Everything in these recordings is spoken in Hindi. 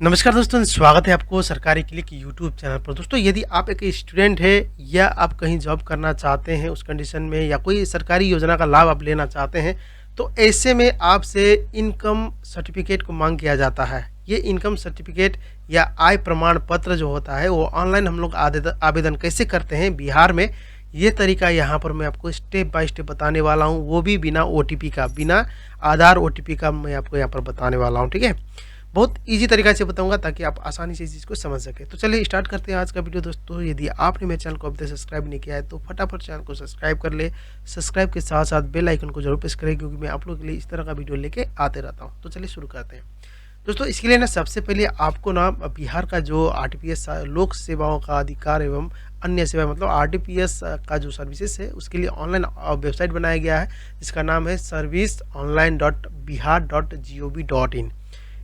नमस्कार दोस्तों, स्वागत है आपको सरकारी क्लिक यूट्यूब चैनल पर। दोस्तों, यदि आप एक स्टूडेंट है या आप कहीं जॉब करना चाहते हैं उस कंडीशन में, या कोई सरकारी योजना का लाभ आप लेना चाहते हैं, तो ऐसे में आपसे इनकम सर्टिफिकेट को मांग किया जाता है। ये इनकम सर्टिफिकेट या आय प्रमाण पत्र जो होता है वो ऑनलाइन हम लोग आवेदन कैसे करते हैं बिहार में, ये तरीका यहाँ पर मैं आपको स्टेप बाय स्टेप बताने वाला हूँ, वो भी बिना OTP का, बिना आधार OTP का मैं आपको यहाँ पर बताने वाला हूँ। ठीक है, बहुत इजी तरीका से बताऊंगा ताकि आप आसानी से इस चीज़ को समझ सकें। तो चलिए स्टार्ट करते हैं आज का वीडियो। दोस्तों, यदि आपने मेरे चैनल को अभी तक सब्सक्राइब नहीं किया है तो फटाफट चैनल को सब्सक्राइब कर ले। सब्सक्राइब के साथ साथ बेल आइकन को जरूर प्रेस करें, क्योंकि मैं आप लोगों के लिए इस तरह का वीडियो लेके आते रहता हूँ। तो चलिए शुरू करते हैं। दोस्तों, इसके लिए ना सबसे पहले आपको ना बिहार का जो RTPS लोक सेवाओं का अधिकार एवं अन्य सेवा, मतलब RTPS का जो सर्विसेज है उसके लिए ऑनलाइन वेबसाइट बनाया गया है, जिसका नाम है service.online.bihar.gov.in।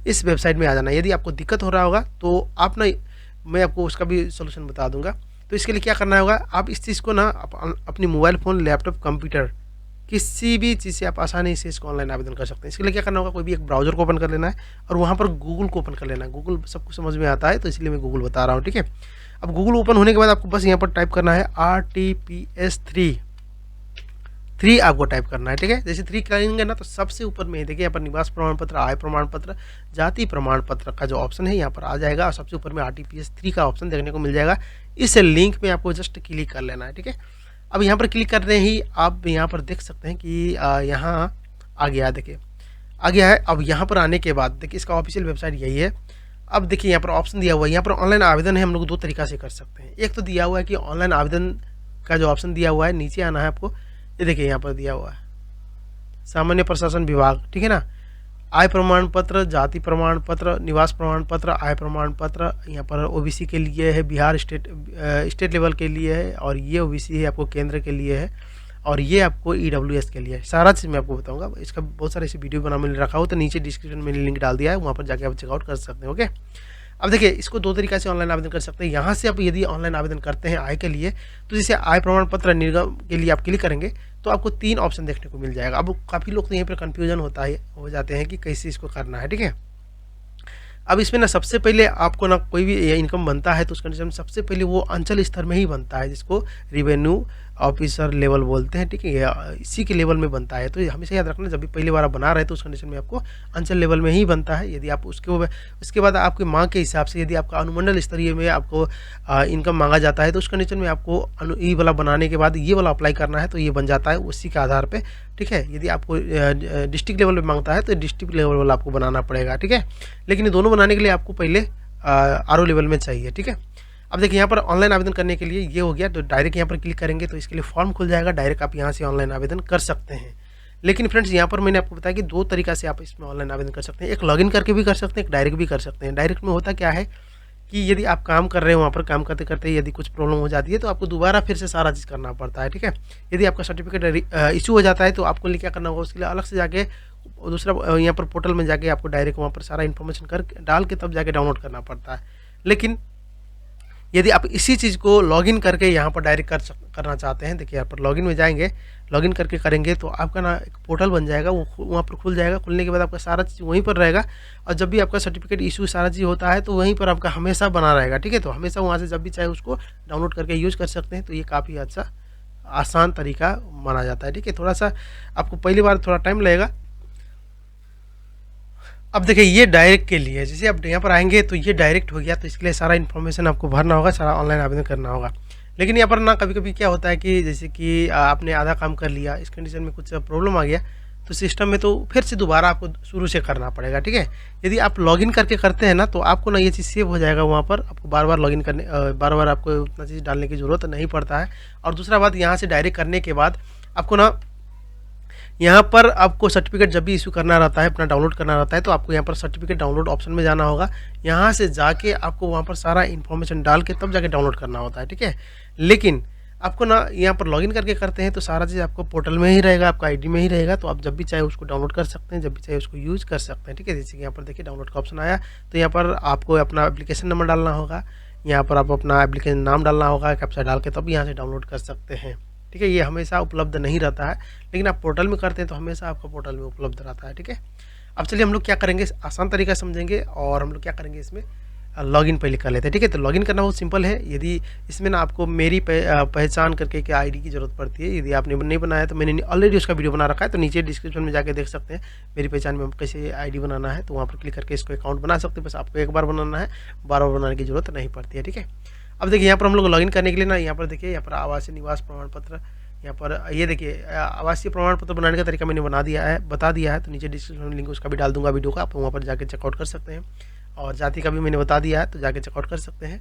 इस वेबसाइट में आ जाना। यदि आपको दिक्कत हो रहा होगा तो आप ना, मैं आपको उसका भी सोल्यूशन बता दूंगा। तो इसके लिए क्या करना होगा, आप इस चीज़ को ना अपनी मोबाइल फ़ोन, लैपटॉप, कंप्यूटर, किसी भी चीज़ से आप आसानी से इसको ऑनलाइन आवेदन कर सकते हैं। इसके लिए क्या करना होगा, कोई भी एक ब्राउज़र को ओपन कर लेना है और वहाँ पर गूगल को ओपन कर लेना है। गूगल सबको समझ में आता है तो इसलिए मैं गूगल बता रहा हूँ। ठीक है, अब गूगल ओपन होने के बाद आपको बस यहाँ पर टाइप करना है RTPS 3 आपको टाइप करना है। ठीक है, जैसे 3 करेंगे ना तो सबसे ऊपर में देखिए यहाँ पर निवास प्रमाण पत्र, आय प्रमाण पत्र, जाति प्रमाण पत्र का जो ऑप्शन है यहाँ पर आ जाएगा और सबसे ऊपर में RTPS 3 का ऑप्शन देखने को मिल जाएगा। इस लिंक में आपको जस्ट क्लिक कर लेना है। ठीक है, अब यहाँ पर क्लिक करने ही आप यहाँ पर देख सकते हैं कि यहाँ आ गया, देखिए आ गया है। अब यहाँ पर आने के बाद देखिए इसका ऑफिशियल वेबसाइट यही है। अब देखिए यहाँ पर ऑप्शन दिया हुआ है, यहाँ पर ऑनलाइन आवेदन है, हम लोग दो तरीका से कर सकते हैं। एक तो दिया हुआ है कि ऑनलाइन आवेदन का जो ऑप्शन दिया हुआ है, नीचे आना है आपको, ये देखिए यहाँ पर दिया हुआ है सामान्य प्रशासन विभाग। ठीक है ना, आय प्रमाण पत्र, जाति प्रमाण पत्र, निवास प्रमाण पत्र, आय प्रमाण पत्र यहाँ पर OBC के लिए है, बिहार स्टेट लेवल के लिए है, और ये OBC है आपको केंद्र के लिए है, और ये आपको EWS के लिए है। सारा चीज़ मैं आपको बताऊंगा। इसका बहुत सारे ऐसे वीडियो बना मैंने रखा हो, तो नीचे डिस्क्रिप्शन में लिंक डाल दिया है, वहाँ पर जाके आप चेकआउट कर सकते हैं। ओके, अब देखिए इसको दो तरीका से ऑनलाइन आवेदन कर सकते हैं। यहाँ से आप यदि ऑनलाइन आवेदन करते हैं आय के लिए, तो जैसे आय प्रमाण पत्र निर्गम के लिए आप क्लिक करेंगे तो आपको 3 ऑप्शन देखने को मिल जाएगा। अब काफ़ी लोग तो यहीं पर कन्फ्यूजन हो जाते हैं कि कैसे इसको करना है। ठीक है, अब इसमें ना सबसे पहले आपको ना कोई भी इनकम बनता है तो उस कंडीशन में सबसे पहले वो अंचल स्तर में ही बनता है, जिसको रेवेन्यू ऑफिसर लेवल बोलते हैं। ठीक है, इसी के लेवल में बनता है। तो ये हमेशा याद रखना, जब भी पहली बार आप बना रहे हैं तो उस कंडीशन में आपको अंचल लेवल में ही बनता है। यदि आप उसके बाद आपकी मांग के हिसाब से यदि आपका अनुमंडल स्तरीय में आपको इनकम मांगा जाता है तो उस कंडीशन में आपको ये वाला बनाने के बाद ये वाला अप्लाई करना है, तो ये बन जाता है उसी के आधार पर। ठीक है, यदि आपको डिस्ट्रिक्ट लेवल पे मांगता है तो डिस्ट्रिक्ट लेवल वाला आपको बनाना पड़ेगा। ठीक है, लेकिन ये दोनों बनाने के लिए आपको पहले RO लेवल में चाहिए। ठीक है, अब देखिए यहाँ पर ऑनलाइन आवेदन करने के लिए ये हो गया, तो डायरेक्ट यहाँ पर क्लिक करेंगे तो इसके लिए फॉर्म खुल जाएगा, डायरेक्ट आप यहाँ से ऑनलाइन आवेदन कर सकते हैं। लेकिन फ्रेंड्स, यहाँ पर मैंने आपको बताया कि दो तरीका से आप इसमें ऑनलाइन आवेदन कर सकते हैं। एक लॉगिन करके भी कर सकते हैं, एक डायरेक्ट भी कर सकते हैं। डायरेक्ट में होता क्या है कि यदि आप काम कर रहे हैं, वहाँ पर काम करते करते यदि कुछ प्रॉब्लम हो जाती है तो आपको दोबारा फिर से सारा चीज़ करना पड़ता है। ठीक है, यदि आपका सर्टिफिकेट इशू हो जाता है तो आपको लिए क्या करना होगा, उसके लिए अलग से जाके दूसरा यहाँ पर पोर्टल में जाके आपको डायरेक्ट वहाँ पर सारा इन्फॉर्मेशन कर डाल के तब जाके डाउनलोड करना पड़ता है। लेकिन यदि आप इसी चीज़ को लॉगिन करके यहाँ पर डायरेक्ट करना चाहते हैं, देखिए यहाँ पर लॉगिन में जाएंगे, लॉगिन करके करेंगे तो आपका ना एक पोर्टल बन जाएगा, वो वहाँ पर खुल जाएगा। खुलने के बाद आपका सारा चीज़ वहीं पर रहेगा, और जब भी आपका सर्टिफिकेट इशू सारा चीज़ होता है तो वहीं पर आपका हमेशा बना रहेगा। ठीक है, तो हमेशा वहाँ से जब भी चाहे उसको डाउनलोड करके यूज़ कर सकते हैं। तो ये काफ़ी अच्छा आसान तरीका माना जाता है। ठीक है, थोड़ा सा आपको पहली बार थोड़ा टाइम लगेगा। अब देखिए ये डायरेक्ट के लिए, जैसे आप यहाँ पर आएंगे तो ये डायरेक्ट हो गया, तो इसके लिए सारा इन्फॉर्मेशन आपको भरना होगा, सारा ऑनलाइन आवेदन करना होगा। लेकिन यहाँ पर ना कभी कभी क्या होता है कि जैसे कि आपने आधा काम कर लिया, इस कंडीशन में कुछ प्रॉब्लम आ गया तो सिस्टम में, तो फिर से दोबारा आपको शुरू से करना पड़ेगा। ठीक है, यदि आप लॉगिन करके करते हैं ना तो आपको ना ये चीज़ सेव हो जाएगा, वहाँ पर आपको बार बार लॉगिन करने, बार बार आपको उतना चीज़ डालने की ज़रूरत नहीं पड़ता है। और दूसरा बात, यहाँ से डायरेक्ट करने के बाद आपको ना यहाँ पर आपको सर्टिफिकेट जब भी इशू करना रहता है, अपना डाउनलोड करना रहता है, तो आपको यहाँ पर सर्टिफिकेट डाउनलोड ऑप्शन में जाना होगा। यहाँ से जाके आपको वहाँ पर सारा इन्फॉर्मेशन डाल के तब जाके डाउनलोड करना होता है। ठीक है, लेकिन आपको ना यहाँ पर लॉगिन करके करते हैं तो सारा चीज़ आपको पोर्टल में ही रहेगा, आपका ID में ही रहेगा, तो आप जब भी चाहे उसको डाउनलोड कर सकते हैं, जब भी चाहे उसको यूज़ कर सकते हैं। ठीक है, जैसे कि यहाँ पर देखिए डाउनलोड का ऑप्शन आया, तो यहाँ पर आपको अपना एप्लीकेशन नंबर डालना होगा, यहाँ पर आप अपना एप्लीकेशन नाम डालना होगा, कैप्चा डाल के तब यहाँ से डाउनलोड कर सकते हैं। ठीक है, ये हमेशा उपलब्ध नहीं रहता है, लेकिन आप पोर्टल में करते हैं तो हमेशा आपका पोर्टल में उपलब्ध रहता है। ठीक है, अब चलिए हम लोग क्या करेंगे, आसान तरीका समझेंगे और हम लोग क्या करेंगे इसमें लॉगिन पहले कर लेते हैं। ठीक है, तो लॉगिन करना बहुत सिंपल है। यदि इसमें ना आपको मेरी पहचान करके एक आईडी की ज़रूरत पड़ती है। यदि आपने नहीं बनाया तो मैंने ऑलरेडी उसका वीडियो बना रखा है, तो नीचे डिस्क्रिप्शन में जाके देख सकते हैं मेरी पहचान में कैसे आईडी बनाना है। तो वहाँ पर क्लिक करके इसको अकाउंट बना सकते हैं। बस आपको एक बार बनाना है, बार बार बनाने की जरूरत नहीं पड़ती है। ठीक है, अब देखिए यहाँ पर हम लोग लॉगिन करने के लिए ना यहाँ पर देखिए यहाँ पर आवासीय निवास प्रमाण पत्र, यहाँ पर ये देखिए आवासीय प्रमाण पत्र बनाने का तरीका मैंने बता दिया है। तो नीचे डिस्क्रिप्शन में लिंक उसका भी डाल दूंगा वीडियो का, आप वहाँ पर जाके चेकआउट कर सकते हैं। और जाति का भी मैंने बता दिया है, तो जाके चेकआउट कर सकते हैं।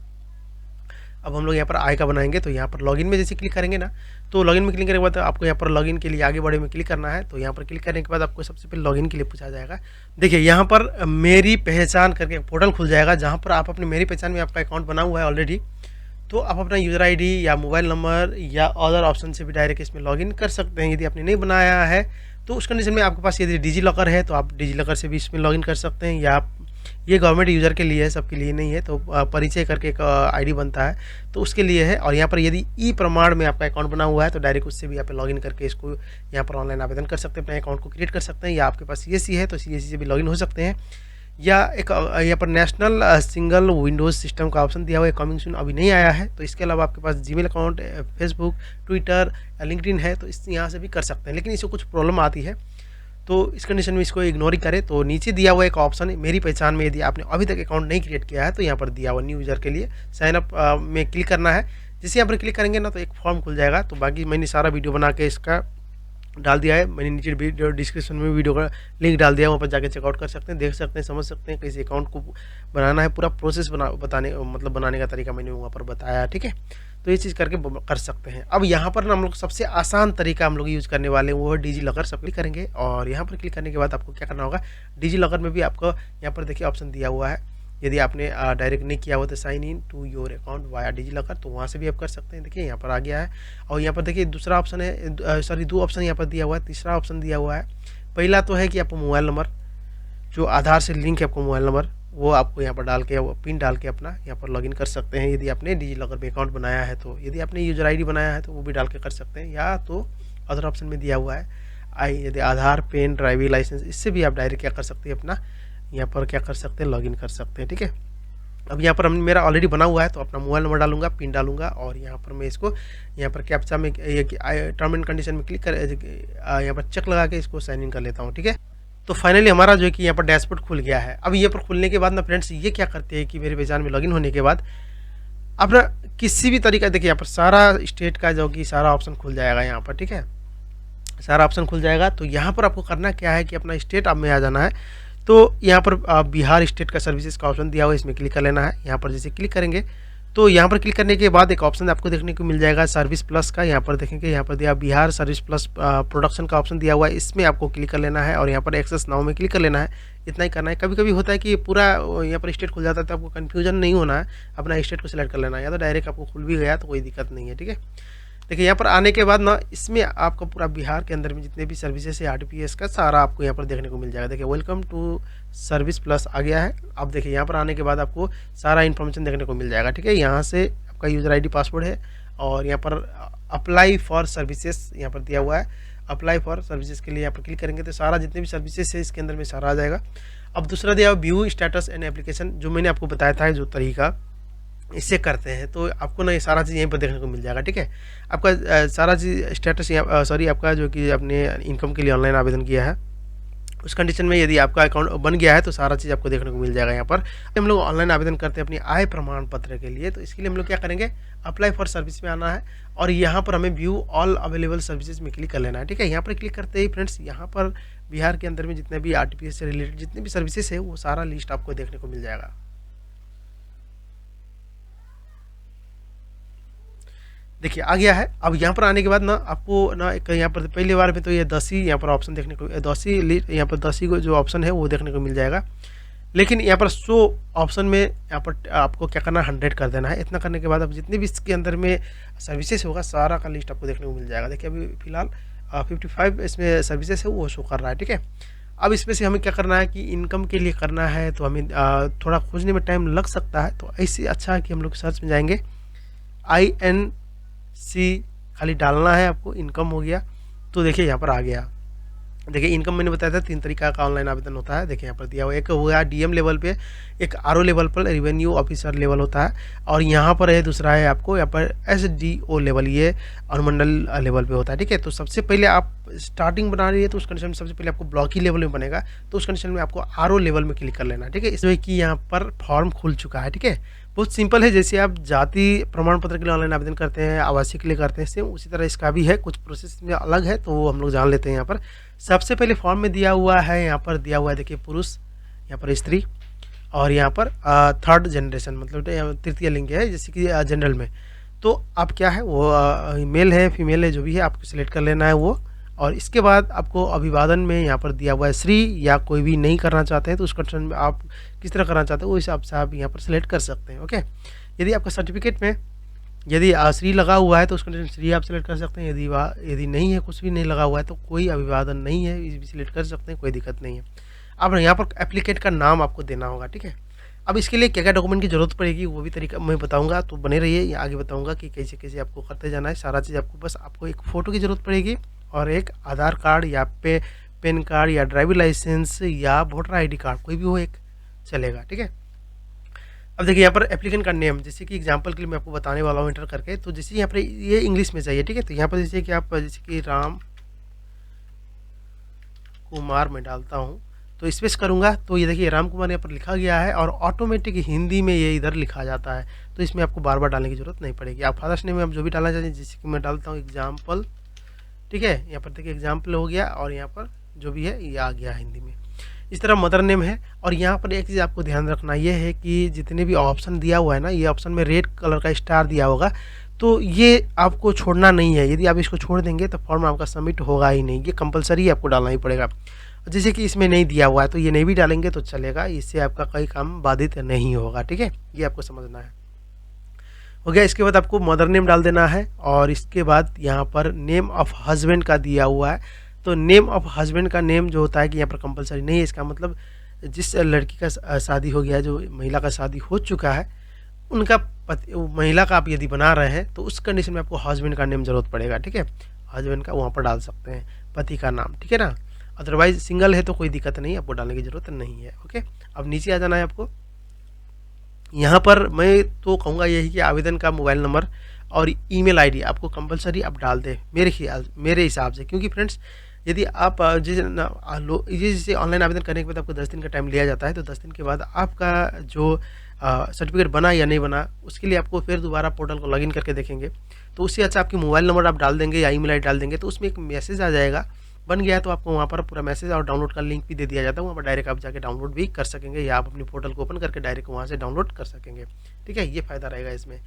अब हम लोग यहाँ पर आय का बनाएंगे। तो यहाँ पर लॉगिन में जैसे क्लिक करेंगे ना, तो लॉगिन में क्लिक करने के बाद आपको यहाँ पर लॉगिन के लिए आगे बढ़े में क्लिक करना है। तो यहाँ पर क्लिक करने के बाद आपको सबसे पहले लॉगिन के लिए पूछा जाएगा। देखिए यहाँ पर मेरी पहचान करके पोर्टल खुल जाएगा, जहाँ पर आप अपने मेरी पहचान में आपका अकाउंट बना हुआ है ऑलरेडी। तो आप अपना यूज़र आईडी या मोबाइल नंबर या अदर ऑप्शन से भी डायरेक्ट इसमें लॉगिन कर सकते हैं। यदि आपने नहीं बनाया है तो उस कंडीशन में आपके पास यदि डिजी लॉकर है तो आप डिजी लॉकर से भी इसमें लॉगिन कर सकते हैं, या ये गवर्नमेंट यूज़र के लिए है, सबके लिए नहीं है। तो परिचय करके एक आईडी बनता है, तो उसके लिए है। और यहाँ पर यदि ई प्रमाण में आपका अकाउंट बना हुआ है तो डायरेक्ट उससे भी आप लॉगिन करके इसको यहाँ पर ऑनलाइन आवेदन कर सकते हैं, अपने अकाउंट को क्रिएट कर सकते हैं। या आपके पास CSC है तो CSC से भी लॉगिन हो सकते हैं। या एक यहाँ पर नेशनल सिंगल विंडोज़ सिस्टम का ऑप्शन दिया हुआ है, कमिंग सून अभी नहीं आया है। तो इसके अलावा आपके पास Gmail account, Facebook, Twitter, LinkedIn है, तो इस यहाँ से भी कर सकते हैं। लेकिन इससे कुछ प्रॉब्लम आती है, तो इस कंडीशन में इसको इग्नोर ही करें। तो नीचे दिया हुआ एक ऑप्शन है मेरी पहचान में, यदि आपने अभी तक अकाउंट नहीं क्रिएट किया है तो यहाँ पर दिया हुआ न्यू यूज़र के लिए साइन अप में क्लिक करना है। जैसे यहाँ पर क्लिक करेंगे ना तो एक फॉर्म खुल जाएगा। तो बाकी मैंने सारा वीडियो बना के इसका डाल दिया है, मैंने नीचे वीडियो डिस्क्रिप्शन में वीडियो का लिंक डाल दिया है, वहाँ पर जाके चेकआउट कर सकते हैं, देख सकते हैं, समझ सकते हैं कैसे अकाउंट को बनाना है। पूरा प्रोसेस बनाने का तरीका मैंने वहाँ पर बताया। ठीक है, तो ये चीज़ करके कर सकते हैं। अब यहाँ पर ना हम लोग सबसे आसान तरीका हम लोग यूज़ करने वाले हैं, वो है डिजी लॉकर। सब क्लिक करेंगे और यहाँ पर क्लिक करने के बाद आपको क्या करना होगा, डिजी लॉकर में भी आपको यहाँ पर देखिए ऑप्शन दिया हुआ है। यदि आपने डायरेक्ट नहीं किया हो तो sign in to your account via DigiLocker, तो वहाँ से भी आप कर सकते हैं। देखिए यहाँ पर आ गया है। और यहाँ पर देखिए दूसरा ऑप्शन है, सॉरी 2 ऑप्शन यहाँ पर दिया हुआ है, तीसरा ऑप्शन दिया हुआ है। पहला तो है कि आपको मोबाइल नंबर जो आधार से लिंक है, आपको मोबाइल नंबर वो आपको यहाँ पर डाल के पिन डाल के अपना यहाँ पर लॉगिन कर सकते हैं। यदि आपने डिजी लॉकर में अकाउंट बनाया है तो, यदि आपने यूज़र आईडी बनाया है तो वो भी डाल के कर सकते हैं। या तो अदर ऑप्शन में दिया हुआ है यदि आधार, पेन, ड्राइविंग लाइसेंस, इससे भी आप डायरेक्ट क्या कर सकते हैं, अपना यहाँ पर क्या कर सकते हैं, लॉगिन कर सकते हैं। ठीक है, अब यहाँ पर मेरा ऑलरेडी बना हुआ है तो अपना मोबाइल नंबर डालूंगा, पिन डालूंगा और यहाँ पर मैं इसको यहाँ पर कैप्चा में टर्म एंड कंडीशन में क्लिक कर यहाँ पर चेक लगा के इसको साइन इन कर लेता हूँ। ठीक है, तो फाइनली हमारा जो है कि यहाँ पर डैशबोर्ड खुल गया है। अब ये पर खुलने के बाद ना फ्रेंड्स ये क्या करते हैं कि मेरे पहचान में लॉगिन होने के बाद अपना किसी भी तरीका, देखिए यहाँ पर सारा स्टेट का जो कि सारा ऑप्शन खुल जाएगा यहाँ पर। ठीक है, सारा ऑप्शन खुल जाएगा। तो यहाँ पर आपको करना क्या है कि अपना स्टेट आप में आ जाना है। तो यहाँ पर बिहार स्टेट का सर्विसेज का ऑप्शन दिया हुआ है, इसमें क्लिक कर लेना है। यहाँ पर जैसे क्लिक करेंगे तो यहाँ पर क्लिक करने के बाद एक ऑप्शन आपको देखने को मिल जाएगा सर्विस प्लस का। यहाँ पर देखेंगे यहाँ पर दिया बिहार सर्विस प्लस प्रोडक्शन का ऑप्शन दिया हुआ है, इसमें आपको क्लिक कर लेना है और यहाँ पर एक्सेस नाउ में क्लिक कर लेना है। इतना ही करना है। कभी कभी होता है कि पूरा यहाँ पर स्टेट खुल जाता है तो आपको कन्फ्यूजन नहीं होना है, अपना स्टेट को सिलेक्ट कर लेना है, या तो डायरेक्ट आपको खुल भी गया तो कोई दिक्कत नहीं है। ठीक है, देखिए यहाँ पर आने के बाद ना इसमें आपको पूरा बिहार के अंदर में जितने भी सर्विसेज है RTPS का सारा आपको यहाँ पर देखने को मिल जाएगा। देखिए वेलकम टू सर्विस प्लस आ गया है। अब देखिए यहाँ पर आने के बाद आपको सारा इन्फॉर्मेशन देखने को मिल जाएगा। ठीक है, यहाँ से आपका यूज़र आईडी पासवर्ड है और यहाँ पर अप्लाई फॉर सर्विसेज यहाँ पर दिया हुआ है। अप्लाई फॉर सर्विसेज के लिए यहाँ पर क्लिक करेंगे तो सारा जितने भी सर्विसेज है इसके अंदर में सारा आ जाएगा। अब दूसरा दिया हुआ व्यू स्टेटस एंड एप्लीकेशन, जो मैंने आपको बताया था जो तरीका इससे करते हैं, तो आपको ना ये सारा चीज़ यहीं पर देखने को मिल जाएगा। ठीक है, आपका सारा चीज़ स्टेटस सॉरी आपका जो कि आपने इनकम के लिए ऑनलाइन आवेदन किया है उस कंडीशन में यदि आपका अकाउंट बन गया है तो सारा चीज़ आपको देखने को मिल जाएगा। यहाँ पर हम लोग ऑनलाइन आवेदन करते हैं अपनी आय प्रमाण पत्र के लिए, तो इसके लिए हम लोग क्या करेंगे, अप्लाई फॉर सर्विस में आना है और यहाँ पर हमें व्यू ऑल अवेलेबल सर्विसेज में क्लिक कर लेना है। ठीक है, यहाँ पर क्लिक करते ही फ्रेंड्स यहाँ पर बिहार के अंदर में जितने भी RTPS से रिलेटेड जितने भी सर्विसेज है वो सारा लिस्ट आपको देखने को मिल जाएगा। देखिए आ गया है। अब यहाँ पर आने के बाद ना आपको ना एक यहाँ पर पहली बार में तो ये 10 ही यहाँ पर ऑप्शन देखने को 10 ही यहाँ पर 10 ही को जो ऑप्शन है वो देखने को मिल जाएगा। लेकिन यहाँ पर 100 ऑप्शन में यहाँ पर आपको क्या करना है 100 कर देना है। इतना करने के बाद अब जितने भी इसके अंदर में सर्विसेज होगा सारा का लिस्ट आपको देखने को मिल जाएगा। देखिए अभी फिलहाल 55 इसमें सर्विसेज है वो शो कर रहा है। ठीक है, अब इसमें से हमें क्या करना है कि इनकम के लिए करना है तो हमें थोड़ा खोजने में टाइम लग सकता है, तो ऐसे अच्छा है कि हम लोग सर्च में जाएंगे INC खाली डालना है आपको, इनकम हो गया तो देखिए यहाँ पर आ गया देखिए इनकम मैंने बताया था 3 तरीका का ऑनलाइन आवेदन होता है। देखिए यहाँ पर दिया हुआ एक हुआ डीएम लेवल पे, एक आरओ लेवल पर रेवेन्यू ऑफिसर लेवल होता है, और यहाँ पर है दूसरा है आपको यहाँ पर एसडीओ लेवल, ये अनुमंडल लेवल पे होता है। ठीक है, तो सबसे पहले आप स्टार्टिंग बना रही है तो उस कंडीशन में सबसे पहले आपको ब्लॉक ही लेवल में बनेगा, तो उस कंडीशन में आपको आरओ लेवल में क्लिक कर लेना है। ठीक है, इसमें कि यहाँ पर फॉर्म खुल चुका है। ठीक है, बहुत सिंपल है, जैसे आप जाति प्रमाण पत्र के लिए ऑनलाइन आवेदन करते हैं, आवासीय के लिए करते हैं, सेम उसी तरह इसका भी है, कुछ प्रोसेस में अलग है तो वो हम लोग जान लेते हैं। यहाँ पर सबसे पहले फॉर्म में दिया हुआ है, यहाँ पर दिया हुआ है देखिए पुरुष, यहाँ पर स्त्री, और यहाँ पर थर्ड जनरेशन मतलब तृतीय लिंग है, जैसे कि जनरल में। तो आप क्या है वो मेल है फीमेल है जो भी है आपको सिलेक्ट कर लेना है वो, और इसके बाद आपको अभिवादन में यहाँ पर दिया हुआ है श्री, या कोई भी नहीं करना चाहते हैं तो उस कंडीशन में आप किस तरह करना चाहते हैं वो हिसाब से आप यहाँ पर सिलेक्ट कर सकते हैं। ओके, यदि आपका सर्टिफिकेट में यदि श्री लगा हुआ है तो उस कंडीशन श्री आप सिलेक्ट कर सकते हैं, यदि नहीं है, कुछ भी नहीं लगा हुआ है तो कोई अभिवादन नहीं है, इस भी सिलेक्ट कर सकते हैं, कोई दिक्कत नहीं है। अब यहाँ पर एप्लीकेंट का नाम आपको देना होगा। ठीक है, अब इसके लिए क्या क्या डॉक्यूमेंट की जरूरत पड़ेगी वो भी तरीका मैं बताऊंगा, तो बने रहिए, आगे बताऊंगा कि कैसे कैसे आपको करते जाना है सारा चीज़। आपको बस आपको एक फ़ोटो की ज़रूरत पड़ेगी और एक आधार कार्ड या पेन कार्ड या ड्राइविंग लाइसेंस या वोटर आईडी कार्ड, कोई भी हो एक चलेगा। ठीक है, अब देखिए यहाँ पर एप्लीकेंट का नेम, जैसे कि एग्जांपल के लिए मैं आपको बताने वाला हूँ इंटर करके, तो जैसे यहाँ पर ये इंग्लिश में चाहिए। ठीक है, तो यहाँ पर जैसे कि आप जैसे कि राम कुमार में डालता हूँ तो स्पेस करूँगा तो ये देखिए राम कुमार यहाँ पर लिखा गया है, और ऑटोमेटिक हिंदी में ये इधर लिखा जाता है, तो इसमें आपको बार बार डालने की जरूरत नहीं पड़ेगी। आप फादर्स नेम में आप जो भी डालना चाहते हैं, जैसे कि मैं डालता हूँ एग्जाम्पल। ठीक है, यहाँ पर देखिए एग्जाम्पल हो गया, और यहाँ पर जो भी है ये आ गया हिंदी में। इस तरह मदर नेम है, और यहाँ पर एक चीज़ आपको ध्यान रखना ये है कि जितने भी ऑप्शन दिया हुआ है ना, ये ऑप्शन में रेड कलर का स्टार दिया होगा, तो ये आपको छोड़ना नहीं है। यदि आप इसको छोड़ देंगे तो फॉर्म आपका सबमिट होगा ही नहीं, ये कंपलसरी आपको डालना ही पड़ेगा। जैसे कि इसमें नहीं दिया हुआ है तो ये नहीं भी डालेंगे तो चलेगा, इससे आपका कोई काम बाधित नहीं होगा। ठीक है, ये आपको समझना है। हो गया, इसके बाद आपको मदर नेम डाल देना है, और इसके बाद यहाँ पर नेम ऑफ हस्बैंड का दिया हुआ है, तो नेम ऑफ हस्बैंड का नेम जो होता है कि यहाँ पर कंपलसरी नहीं है। इसका मतलब जिस लड़की का शादी हो गया है, जो महिला का शादी हो चुका है, उनका महिला का आप यदि बना रहे हैं तो उस कंडीशन में आपको हस्बैंड का नेम जरूरत पड़ेगा। ठीक है, हस्बैंड का वहाँ पर डाल सकते हैं, पति का नाम। ठीक है ना, अदरवाइज सिंगल है तो कोई दिक्कत नहीं, आपको डालने की ज़रूरत नहीं है। ओके, अब नीचे आ जाना है आपको। यहाँ पर मैं तो कहूँगा यही कि आवेदन का मोबाइल नंबर और ईमेल आईडी आपको कंपलसरी आप डाल दें, मेरे हिसाब से, क्योंकि फ्रेंड्स यदि आप जैसे ऑनलाइन आवेदन करने के बाद आपको 10 दिन का टाइम लिया जाता है, तो 10 दिन के बाद आपका जो सर्टिफिकेट बना या नहीं बना, उसके लिए आपको फिर दोबारा पोर्टल को लॉगिन करके देखेंगे, तो उससे अच्छा आपकी मोबाइल नंबर आप डाल देंगे या ईमेल आईडी डाल देंगे, तो उसमें एक मैसेज आ जाएगा, बन गया तो आपको वहाँ पर पूरा मैसेज और डाउनलोड का लिंक भी दे दिया जाता है, वहाँ पर डायरेक्ट आप जाके डाउनलोड भी कर सकेंगे, या आप अपनी पोर्टल को ओपन करके डायरेक्ट वहाँ से डाउनलोड कर सकेंगे। ठीक है, ये फ़ायदा रहेगा इसमें।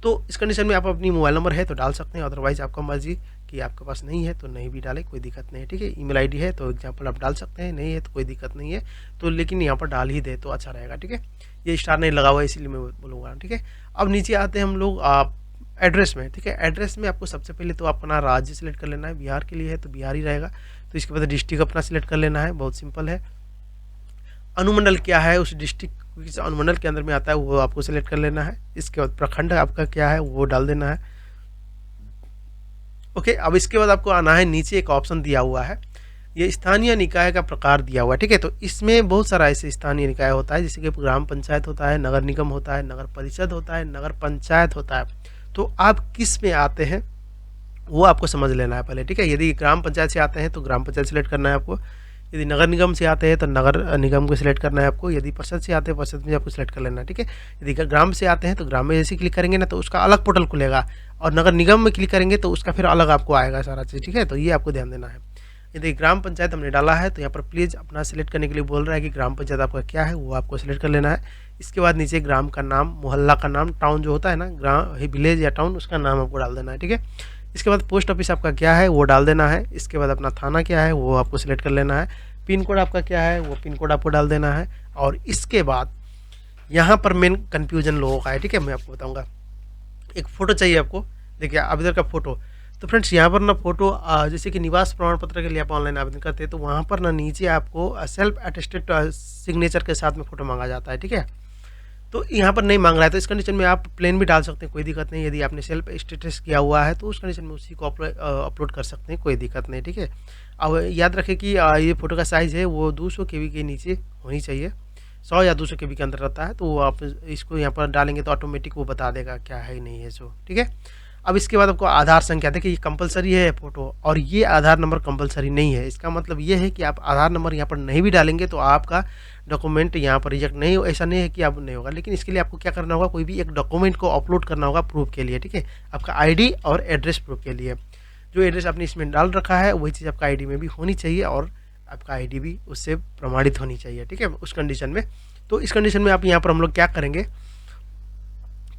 तो इस कंडीशन में आप अपनी मोबाइल नंबर है तो डाल सकते हैं, अदरवाइज आपका मर्जी कि आपके पास नहीं है तो नहीं भी डालें, कोई दिक्कत नहीं है। ठीक है, ईमेल आईडी है तो एग्जांपल आप डाल सकते हैं, नहीं है तो कोई दिक्कत नहीं है, तो लेकिन यहाँ पर डाल ही दे तो अच्छा रहेगा। ठीक है, ये स्टार नहीं लगा हुआ है इसीलिए मैं बोलूँगा। ठीक है, अब नीचे आते हैं हम लोग एड्रेस में। ठीक है, एड्रेस में आपको सबसे पहले तो अपना राज्य सेलेक्ट कर लेना है, बिहार के लिए है तो बिहार ही रहेगा, तो इसके बाद डिस्ट्रिक्ट अपना सिलेक्ट कर लेना है, बहुत सिंपल है। अनुमंडल क्या है, उस डिस्ट्रिक्ट किस अनुमंडल के अंदर में आता है वो आपको सिलेक्ट कर लेना है। इसके बाद प्रखंड आपका क्या है वो डाल देना है। ओके, अब इसके बाद आपको आना है, नीचे एक ऑप्शन दिया हुआ है, ये स्थानीय निकाय का प्रकार दिया हुआ है। ठीक है, तो इसमें बहुत सारा ऐसे स्थानीय निकाय होता है, जैसे कि ग्राम पंचायत होता है, नगर निगम होता है, नगर परिषद होता है, नगर पंचायत होता है, तो आप किस में आते हैं वो आपको समझ लेना है पहले। ठीक है, यदि ग्राम पंचायत से आते हैं तो ग्राम पंचायत सेलेक्ट करना है आपको, यदि नगर निगम से आते हैं तो नगर निगम को सिलेक्ट करना है आपको, यदि परिषद से आते हैं परिषद में आपको सिलेक्ट कर लेना है। ठीक है, यदि ग्राम से आते हैं तो ग्राम में जैसे क्लिक करेंगे ना तो उसका अलग पोर्टल खुलेगा, और नगर निगम में क्लिक करेंगे तो उसका फिर अलग आपको आएगा सारा चीज़। ठीक है, तो ये आपको ध्यान देना है। यदि ग्राम पंचायत हमने डाला है तो यहाँ पर प्लीज़ अपना सिलेक्ट करने के लिए बोल रहा है कि ग्राम पंचायत आपका क्या है वो आपको सिलेक्ट कर लेना है। इसके बाद नीचे ग्राम का नाम, मोहल्ला का नाम, टाउन जो होता है ना, ग्राम विलेज या टाउन, उसका नाम आपको डाल देना है। ठीक है, इसके बाद पोस्ट ऑफिस आपका क्या है वो डाल देना है। इसके बाद अपना थाना क्या है वो आपको सिलेक्ट कर लेना है। पिन कोड आपका क्या है वो पिन कोड आपको डाल देना है। और इसके बाद यहाँ पर मेन कन्फ्यूजन लोगों का है। ठीक है, मैं आपको बताऊँगा, एक फ़ोटो चाहिए आपको। देखिए अब इधर का फ़ोटो, तो फ्रेंड्स यहाँ पर ना फ़ोटो जैसे कि निवास प्रमाण पत्र के लिए आप ऑनलाइन आवेदन करते हैं तो वहाँ पर ना नीचे आपको सेल्फ अटेस्टेड सिग्नेचर के साथ में फ़ोटो मांगा जाता है। ठीक है, तो यहाँ पर नहीं मांग रहा है, तो इस कंडीशन में आप प्लेन भी डाल सकते हैं, कोई दिक्कत नहीं। यदि आपने सेल्फ स्टेटस किया हुआ है तो उस कंडीशन में उसी को अपलोड कर सकते हैं, कोई दिक्कत नहीं, ठीक है। अब याद रखें कि ये फ़ोटो का साइज़ है वो 200 केबी के नीचे होनी चाहिए, 100 या 200 केबी के अंदर रहता है, तो आप इसको यहाँ पर डालेंगे तो ऑटोमेटिक वो बता देगा क्या है नहीं है सो, ठीक है। अब इसके बाद आपको आधार संख्या, देखिए ये कंपलसरी है फ़ोटो, और ये आधार नंबर कंपलसरी नहीं है। इसका मतलब ये है कि आप आधार नंबर यहाँ पर नहीं भी डालेंगे तो आपका डॉक्यूमेंट यहाँ पर रिजेक्ट नहीं हो, ऐसा नहीं है कि आप नहीं होगा। लेकिन इसके लिए आपको क्या करना होगा, कोई भी एक डॉक्यूमेंट को अपलोड करना होगा प्रूफ के लिए, ठीक है, आपका आईडी और एड्रेस प्रूफ के लिए। जो एड्रेस आपने इसमें डाल रखा है वही चीज़ आपका आईडी में भी होनी चाहिए, और आपका आईडी भी उससे प्रमाणित होनी चाहिए, ठीक है, उस कंडीशन में। तो इस कंडीशन में आप यहाँ पर हम लोग क्या करेंगे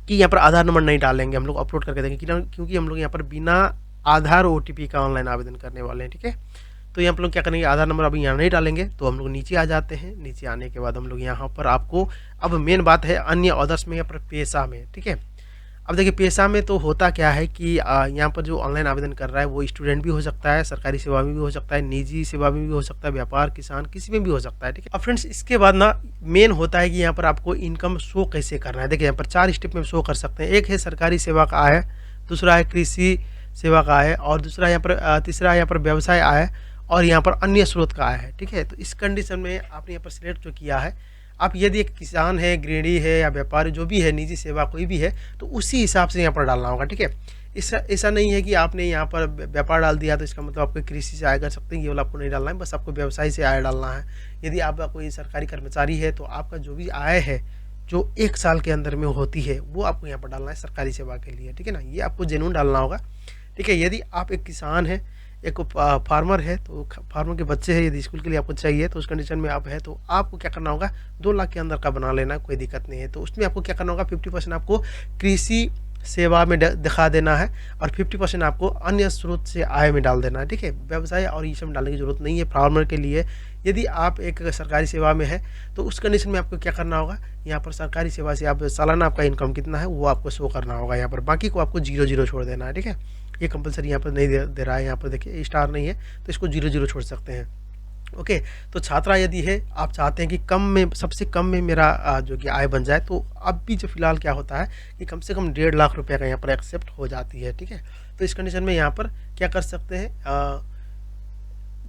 कि यहाँ पर आधार नंबर नहीं डालेंगे, हम लोग अपलोड करके देंगे, क्योंकि हम लोग यहाँ पर बिना आधार ओटीपी का ऑनलाइन आवेदन करने वाले हैं, ठीक है। तो यहाँ पर लोग क्या करेंगे, आधार नंबर अभी यहाँ नहीं डालेंगे, तो हम लोग नीचे आ जाते हैं। नीचे आने के बाद हम लोग यहाँ पर आपको, अब मेन बात है अन्य अदर्स में, यहाँ पर पेशा में, ठीक है। अब देखिए पेशा में तो होता क्या है कि यहाँ पर जो ऑनलाइन आवेदन कर रहा है वो स्टूडेंट भी हो सकता है, सरकारी सेवा में भी हो सकता है, निजी सेवा में भी हो सकता है, व्यापार, किसान, किसी में भी हो सकता है, ठीक है। अब फ्रेंड्स इसके बाद ना मेन होता है कि यहाँ पर आपको इनकम शो कैसे करना है। देखिए यहाँ पर 4 स्टेप में शो कर सकते हैं। एक है सरकारी सेवा का आय, दूसरा है कृषि सेवा का आय, और दूसरा यहाँ पर तीसरा यहाँ पर व्यवसाय आय, और यहाँ पर अन्य स्रोत का आय है, ठीक है। तो इस कंडीशन में आपने यहाँ पर सिलेक्ट जो किया है, आप यदि एक किसान है, गृहिणी है, या व्यापारी जो भी है, निजी सेवा कोई भी है, तो उसी हिसाब से यहाँ पर डालना होगा, ठीक है। ऐसा नहीं है कि आपने यहाँ पर व्यापार डाल दिया तो इसका मतलब आपको कृषि से आय कर सकते हैं, ये वाला आपको नहीं डालना है, बस आपको व्यवसाय से आय डालना है। यदि आप कोई सरकारी कर्मचारी है तो आपका जो भी आय है जो 1 साल के अंदर में होती है वो आपको यहाँ पर डालना है सरकारी सेवा के लिए, ठीक है ना, ये आपको जेन्युइन डालना होगा, ठीक है। यदि आप एक किसान है, एक फार्मर है, तो फार्मर के बच्चे हैं, यदि स्कूल के लिए आपको चाहिए तो उस कंडीशन में आप है तो आपको क्या करना होगा, 2 लाख के अंदर का बना लेना, कोई दिक्कत नहीं है। तो उसमें आपको क्या करना होगा, 50% आपको कृषि सेवा में दिखा देना है, और 50% आपको अन्य स्रोत से आय में डाल देना है, ठीक है। व्यवसाय और ये सब डालने की जरूरत नहीं है फार्मर के लिए। यदि आप एक सरकारी सेवा में है तो उस कंडीशन में आपको क्या करना होगा, यहाँ पर सरकारी सेवा से आप सालाना आपका इनकम कितना है वो आपको शो करना होगा यहाँ पर, बाकी को आपको 0 छोड़ देना है, ठीक है। ये कंपलसरी यहाँ पर नहीं दे रहा है, यहाँ पर देखिए स्टार नहीं है तो इसको 0 छोड़ सकते हैं, ओके। तो छात्रा यदि है, आप चाहते हैं कि कम में, सबसे कम में मेरा जो कि आय बन जाए, तो अब भी जो फिलहाल क्या होता है कि कम से कम 1.5 लाख रुपये का यहाँ पर एक्सेप्ट हो जाती है, ठीक है। तो इस कंडीशन में यहाँ पर क्या कर सकते हैं,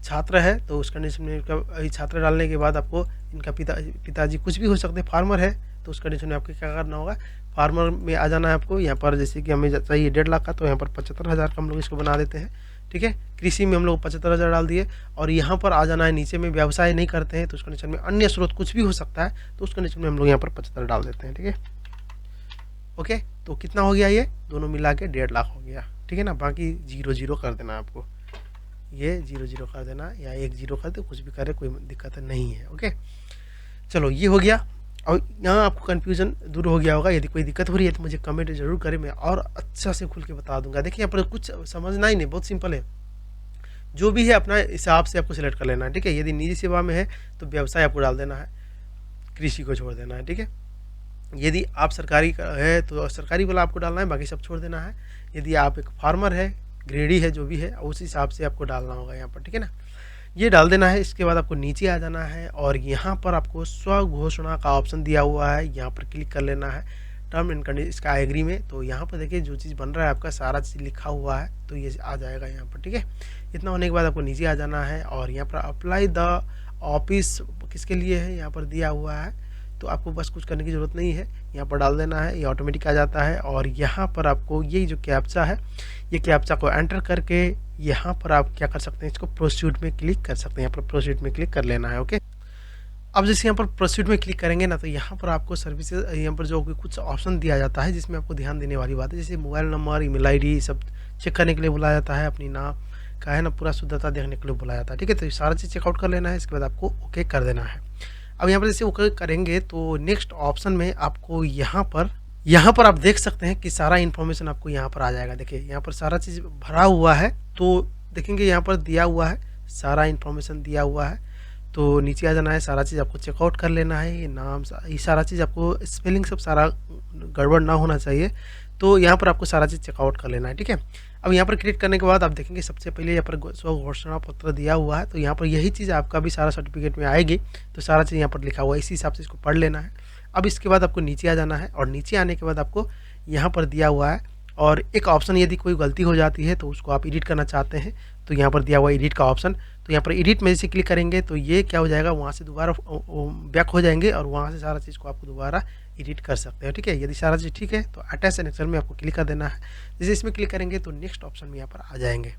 छात्र है तो उस कंडीशन में छात्र डालने के बाद आपको इनका पिताजी कुछ भी हो सकते हैं, फार्मर है तो उस कंडीशन में आपको क्या करना होगा, फार्मर में आ जाना है आपको। यहाँ पर जैसे कि हमें चाहिए 1.5 लाख का, तो यहाँ पर 75,000 का हम लोग इसको बना देते हैं, ठीक है। कृषि में हम लोग 75,000 डाल दिए, और यहाँ पर आ जाना है नीचे में, व्यवसाय नहीं करते हैं तो उस कंडीशन में अन्य स्रोत कुछ भी हो सकता है, तो उस कंडीशन में हम लोग यहाँ पर 75 डाल देते हैं, ठीक है, ओके। तो कितना हो गया, ये दोनों मिला के 1.5 लाख हो गया, ठीक है ना। बाकी 0 कर देना आपको, ये 0 कर देना, या 1 कर दे, कुछ भी करे, कोई दिक्कत नहीं है, ओके। चलो ये हो गया। और यहाँ आपको कन्फ्यूजन दूर हो गया होगा। यदि कोई दिक्कत हो रही है तो मुझे कमेंट जरूर करें, मैं और अच्छा से खुल के बता दूंगा। देखिए यहाँ पर कुछ समझना ही नहीं, बहुत सिंपल है, जो भी है अपना हिसाब से आपको सिलेक्ट कर लेना है, ठीक है। यदि निजी सेवा में है तो व्यवसाय आपको डाल देना है, कृषि को छोड़ देना है, ठीक है। यदि आप सरकारी है तो सरकारी वाला आपको डालना है, बाकी सब छोड़ देना है। यदि आप एक फार्मर है, ग्रेडी है, जो भी है उस हिसाब से आपको डालना होगा यहाँ पर, ठीक है ना। ये डाल देना है। इसके बाद आपको नीचे आ जाना है, और यहाँ पर आपको स्व घोषणा का ऑप्शन दिया हुआ है, यहाँ पर क्लिक कर लेना है, टर्म एंड कंडीशन इसका एग्री में। तो यहाँ पर देखिए जो चीज़ बन रहा है आपका सारा चीज़ लिखा हुआ है, तो ये आ जाएगा यहाँ पर, ठीक है। इतना होने के बाद आपको नीचे आ जाना है, और यहाँ पर अप्लाई द ऑफिस किसके लिए है यहाँ पर दिया हुआ है, तो आपको बस कुछ करने की ज़रूरत नहीं है, यहाँ पर डाल देना है, ये ऑटोमेटिक आ जाता है। और यहाँ पर आपको ये जो कैप्चा है, ये कैप्चा को एंटर करके यहाँ पर आप क्या कर सकते हैं, इसको प्रोसीड में क्लिक कर सकते हैं, यहाँ पर प्रोसीड में क्लिक कर लेना है, ओके। अब जैसे यहाँ पर प्रोसीड में क्लिक करेंगे ना, तो यहाँ पर आपको सर्विसेज, यहाँ पर जो कुछ ऑप्शन दिया जाता है जिसमें आपको ध्यान देने वाली बात है, जैसे मोबाइल नंबर, ईमेल आईडी सब चेक करने के लिए बुलाया जाता है, अपनी नाम का है ना पूरा शुद्धता देखने के लिए बुलाया जाता है, ठीक है। तो ये सारा चीज़ चेकआउट कर लेना है, इसके बाद आपको ओके कर देना है। अब यहाँ पर जैसे ओके करेंगे तो नेक्स्ट ऑप्शन में आपको यहाँ पर आप देख सकते हैं कि सारा इन्फॉर्मेशन आपको यहाँ पर आ जाएगा। देखिए यहाँ पर सारा चीज़ भरा हुआ है, तो देखेंगे यहाँ पर दिया हुआ है, सारा इन्फॉर्मेशन दिया हुआ है। तो नीचे आ जाना है, सारा चीज़ आपको चेकआउट कर लेना है, ये नाम, ये सारा चीज़ आपको स्पेलिंग सब सारा गड़बड़ ना होना चाहिए, तो यहाँ पर आपको सारा चीज़ चेकआउट कर लेना है, ठीक है। अब यहाँ पर क्लिक करने के बाद आप देखेंगे सबसे पहले यहाँ पर स्व घोषणा पत्र दिया हुआ है, तो यहाँ पर यही चीज़ आपका भी सारा सर्टिफिकेट में आएगी, तो सारा चीज़ यहाँ पर लिखा हुआ है, इसी हिसाब से इसको पढ़ लेना है। अब इसके बाद आपको नीचे आ जाना है और नीचे आने के बाद आपको यहाँ पर दिया हुआ है और एक ऑप्शन, यदि कोई गलती हो जाती है तो उसको आप एडिट करना चाहते हैं तो यहाँ पर दिया हुआ एडिट का ऑप्शन, तो यहाँ पर एडिट में से क्लिक करेंगे तो ये क्या हो जाएगा, वहाँ से दोबारा बैक हो जाएंगे और वहाँ से सारा चीज़ को आपको दोबारा एडिट कर सकते हैं। ठीक है, यदि सारा चीज़ ठीक है तो अटैच एनेक्सर में आपको क्लिक कर देना है। जैसे इसमें क्लिक करेंगे तो नेक्स्ट ऑप्शन में यहाँ पर आ जाएंगे।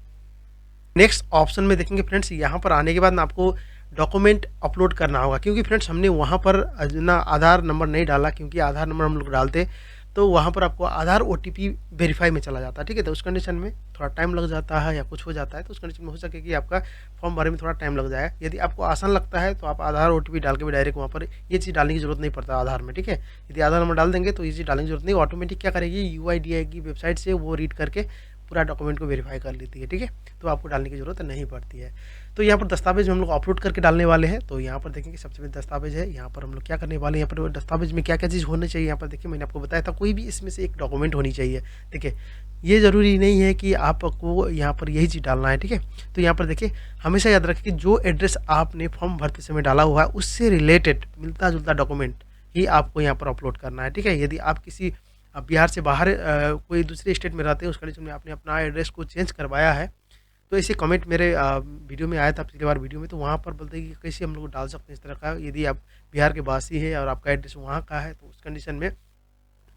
नेक्स्ट ऑप्शन में देखेंगे फ्रेंड्स, यहाँ पर आने के बाद ना आपको डॉक्यूमेंट अपलोड करना होगा, क्योंकि फ्रेंड्स हमने वहाँ पर ना आधार नंबर नहीं डाला, क्योंकि आधार नंबर हम लोग डालते तो वहाँ पर आपको आधार OTP वेरीफाई में चला जाता है। ठीक है, तो उस कंडीशन में थोड़ा टाइम लग जाता है या कुछ हो जाता है, तो उस कंडीशन में हो सके कि आपका फॉर्म भरने में थोड़ा टाइम लग जाए। यदि आपको आसान लगता है तो आप आधार OTP डाल के भी डायरेक्ट वहाँ पर ये चीज़ डालने की जरूरत नहीं पड़ता आधार में। ठीक है, यदि आधार नंबर डाल देंगे तो ये चीज़ डालने की जरूरत नहीं, ऑटोमेटिक क्या करेगी, UIDAI की वेबसाइट से वो रीड करके पूरा डॉक्यूमेंट को वेरीफाई कर लेती है। ठीक है, तो आपको डालने की ज़रूरत नहीं पड़ती है। तो यहाँ पर दस्तावेज हम लोग अपलोड करके डालने वाले हैं। तो यहाँ पर देखेंगे सबसे पहले दस्तावेज है, यहाँ पर हम लोग क्या करने वाले हैं, यहाँ पर दस्तावेज में क्या क्या चीज़ होनी चाहिए, यहाँ पर देखिए मैंने आपको बताया था कोई भी इसमें से एक डॉक्यूमेंट होनी चाहिए। देखिए ये ज़रूरी नहीं है कि आपको यहाँ पर यही चीज़ डालना है। ठीक है, तो यहाँ पर देखिए हमेशा याद रखें कि जो एड्रेस आपने फॉर्म भरते समय डाला हुआ है उससे रिलेटेड मिलता जुलता डॉक्यूमेंट ही आपको यहाँ पर अपलोड करना है। ठीक है, यदि आप किसी बिहार से बाहर कोई दूसरे स्टेट में रहते हैं, उस कंडीशन में आपने अपना एड्रेस को चेंज करवाया है, तो ऐसे कमेंट मेरे वीडियो में आया था पिछली बार वीडियो में, तो वहाँ पर बोलते हैं कि कैसे हम लोग डाल सकते हैं इस तरह का, यदि आप बिहार के वासी हैं और आपका एड्रेस वहाँ का है तो उस कंडीशन में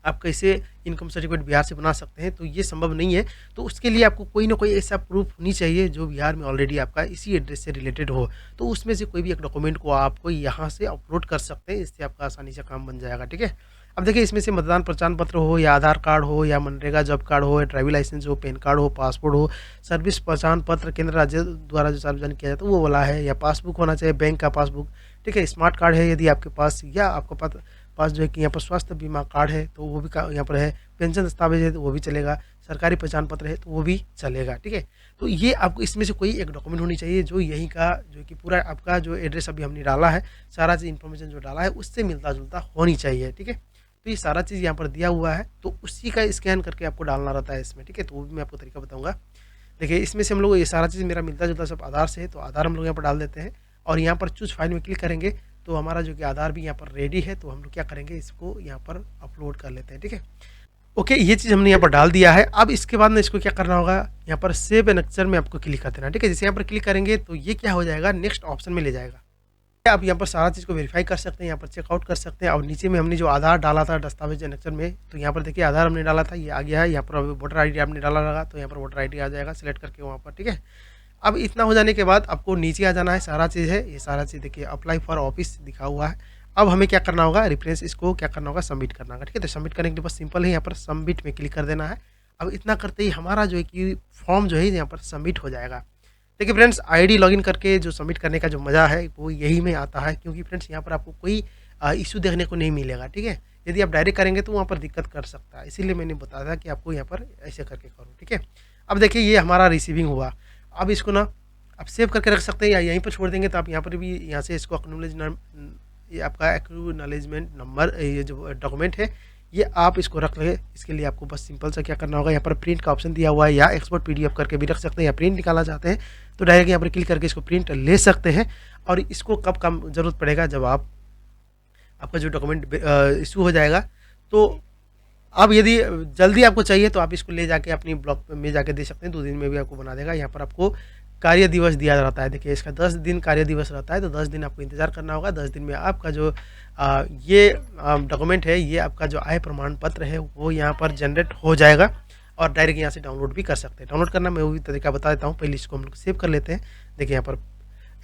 आप कैसे इनकम सर्टिफिकेट बिहार से बना सकते हैं, तो ये संभव नहीं है। तो उसके लिए आपको कोई ना कोई ऐसा प्रूफ होनी चाहिए जो बिहार में ऑलरेडी आपका इसी एड्रेस से रिलेटेड हो, तो उसमें से कोई भी एक डॉक्यूमेंट को आपको यहाँ से अपलोड कर सकते हैं, इससे आपका आसानी से काम बन जाएगा। ठीक है, अब देखिए इसमें से मतदान पहचान पत्र हो या आधार कार्ड हो या मनरेगा जॉब कार्ड हो या ड्राइविंग लाइसेंस हो, पैन कार्ड हो, पासपोर्ट हो, सर्विस पहचान पत्र केंद्र राज्य द्वारा जो सार्वजनिक किया जाता है वो वाला है, या पासबुक होना चाहिए बैंक का पासबुक। ठीक है, स्मार्ट कार्ड है यदि आपके पास, या आपका पास जो है कि यहाँ पर स्वास्थ्य बीमा कार्ड है तो वो भी यहाँ पर है, पेंशन दस्तावेज है तो वो भी चलेगा, सरकारी पहचान पत्र है तो वो भी चलेगा। ठीक है, तो ये आपको इसमें से कोई एक डॉक्यूमेंट होनी चाहिए जो यहीं का जो कि पूरा आपका जो एड्रेस अभी हमने डाला है, सारा चीज़ इन्फॉर्मेशन जो डाला है उससे मिलता जुलता होनी चाहिए। ठीक है, तो ये सारा चीज़ यहाँ पर दिया हुआ है, तो उसी का स्कैन करके आपको डालना रहता है इसमें। ठीक है, तो वो भी मैं आपको तरीका बताऊँगा। देखिए इसमें से हम लोग ये सारा चीज़ मेरा मिलता जुलता सब आधार से है, तो आधार हम लोग यहाँ पर डाल देते हैं और यहाँ पर चूज फाइल में क्लिक करेंगे तो हमारा जो कि आधार भी यहाँ पर रेडी है, तो हम लोग क्या करेंगे इसको यहाँ पर अपलोड कर लेते हैं। ठीक है, ओके, ये चीज़ हमने यहाँ पर डाल दिया है। अब इसके बाद में इसको क्या करना होगा, यहाँ पर सेव एनेक्सर में आपको क्लिक कर देना। ठीक है, जैसे यहाँ पर क्लिक करेंगे तो ये क्या हो जाएगा, नेक्स्ट ऑप्शन में ले जाएगा। आप यहाँ पर सारा चीज़ को वेरीफाई कर सकते हैं, यहाँ पर चेकआउट कर सकते हैं। और नीचे में हमने जो आधार डाला था दस्तावेज एनेक्सर में, तो यहाँ पर देखिए आधार हमने डाला था, ये आ गया है। यहाँ पर वोटर ID आपने डाला रहा तो यहाँ पर वोटर ID आ जाएगा सिलेक्ट करके वहाँ पर। ठीक है, अब इतना हो जाने के बाद आपको नीचे आ जाना है, सारा चीज़ है ये सारा चीज़ देखिए अप्लाई फॉर ऑफिस दिखा हुआ है। अब हमें क्या करना होगा, रेफरेंस इसको क्या करना होगा, सबमिट करना होगा। ठीक है, तो सबमिट करने के लिए बस सिंपल है, यहाँ पर सबमिट में क्लिक कर देना है। अब इतना करते ही हमारा जो है कि फॉर्म जो है यहाँ पर सबमिट हो जाएगा। देखिए फ्रेंड्स, ID लॉगिन करके जो सबमिट करने का जो मज़ा है वो यही में आता है, क्योंकि फ्रेंड्स यहाँ पर आपको कोई इशू देखने को नहीं मिलेगा। ठीक है, यदि आप डायरेक्ट करेंगे तो वहाँ पर दिक्कत कर सकता है, इसीलिए मैंने बताया था कि आपको यहाँ पर ऐसे करके करो। ठीक है, अब देखिए ये हमारा रिसीविंग हुआ। अब इसको ना आप सेव करके रख सकते हैं या यहीं पर छोड़ देंगे, तो आप यहाँ पर भी यहाँ से इसको ये आपका एक्नॉलेजमेंट नंबर, ये जो डॉक्यूमेंट है ये आप इसको रख लें। इसके लिए आपको बस सिंपल सा क्या करना होगा, यहाँ पर प्रिंट का ऑप्शन दिया हुआ है, या एक्सपोर्ट PDF करके भी रख सकते हैं, या प्रिंट निकालना चाहते हैं तो डायरेक्ट यहाँ पर क्लिक करके इसको प्रिंट ले सकते हैं। और इसको कब कम ज़रूरत पड़ेगा, जब आपका जो डॉक्यूमेंट इशू हो जाएगा। तो अब यदि जल्दी आपको चाहिए तो आप इसको ले जाके अपनी ब्लॉक में जाके दे सकते हैं, 2 दिन में भी आपको बना देगा। यहाँ पर आपको कार्य दिवस दिया रहता है, देखिए इसका 10 दिन कार्य दिवस रहता है, तो 10 दिन आपको इंतज़ार करना होगा। 10 दिन में आपका जो ये डॉक्यूमेंट है, ये आपका जो आय प्रमाण पत्र है वो यहाँ पर जनरेट हो जाएगा और डायरेक्ट यहाँ से डाउनलोड भी कर सकते हैं। डाउनलोड करना मैं वो भी तरीका बता देता हूँ। पहले इसको हम लोग सेव कर लेते हैं, देखिए यहाँ पर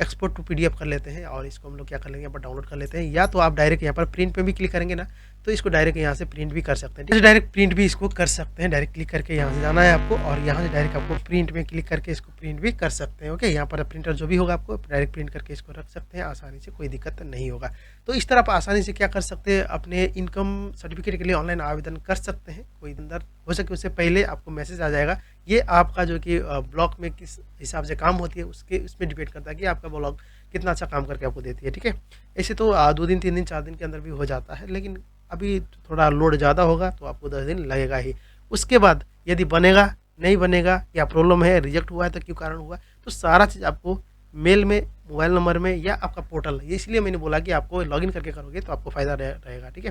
एक्सपोर्ट टू PDF कर लेते हैं और इसको हम लोग क्या कर लेंगे, यहाँ पर डाउनलोड कर लेते हैं। या तो आप डायरेक्ट यहाँ पर प्रिंट पे भी क्लिक करेंगे ना, तो इसको डायरेक्ट यहाँ से प्रिंट भी कर सकते हैं। डायरेक्ट प्रिंट भी इसको कर सकते हैं, डायरेक्ट क्लिक करके यहाँ से जाना है आपको और यहाँ से डायरेक्ट आपको प्रिंट में क्लिक करके इसको प्रिंट भी कर सकते हैं। ओके, यहाँ पर प्रिंटर जो भी होगा आपको डायरेक्ट प्रिंट करके इसको रख सकते हैं, आसानी से कोई दिक्कत नहीं होगा। तो इस तरह आप आसानी से क्या कर सकते हैं, अपने इनकम सर्टिफिकेट के लिए ऑनलाइन आवेदन कर सकते हैं। कोई अंदर हो सके उससे पहले आपको मैसेज आ जाएगा। ये आपका जो कि ब्लॉक में किस हिसाब से काम होती है उसमें डिपेंड करता है कि आपका ब्लॉग कितना अच्छा काम करके आपको देती है। ठीक है, ऐसे तो 2 दिन 3 दिन 4 दिन के अंदर भी हो जाता है, लेकिन अभी थोड़ा लोड ज़्यादा होगा तो आपको 10 दिन लगेगा ही। उसके बाद यदि बनेगा नहीं बनेगा या प्रॉब्लम है, रिजेक्ट हुआ है तो क्यों कारण हुआ, तो सारा चीज़ आपको मेल में मोबाइल नंबर में या आपका पोर्टल, ये इसलिए मैंने बोला कि आपको लॉगिन करके करोगे तो आपको फ़ायदा रहेगा, ठीक है।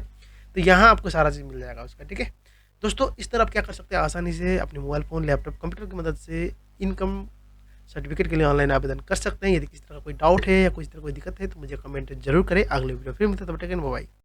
तो यहाँ आपको सारा चीज़ मिल जाएगा उसका, ठीक है। दोस्तों इस तरह आप क्या कर सकते हैं, आसानी से अपने मोबाइल फ़ोन, लैपटॉप, कंप्यूटर की मदद से इनकम सर्टिफिकेट के लिए ऑनलाइन आवेदन कर सकते हैं। यदि किसी तरह का कोई डाउट है या किसी तरह कोई दिक्कत है तो मुझे कमेंट ज़रूर करें। अगले वीडियो फिर मिलते हैं, तब तक के लिए बाय बाय।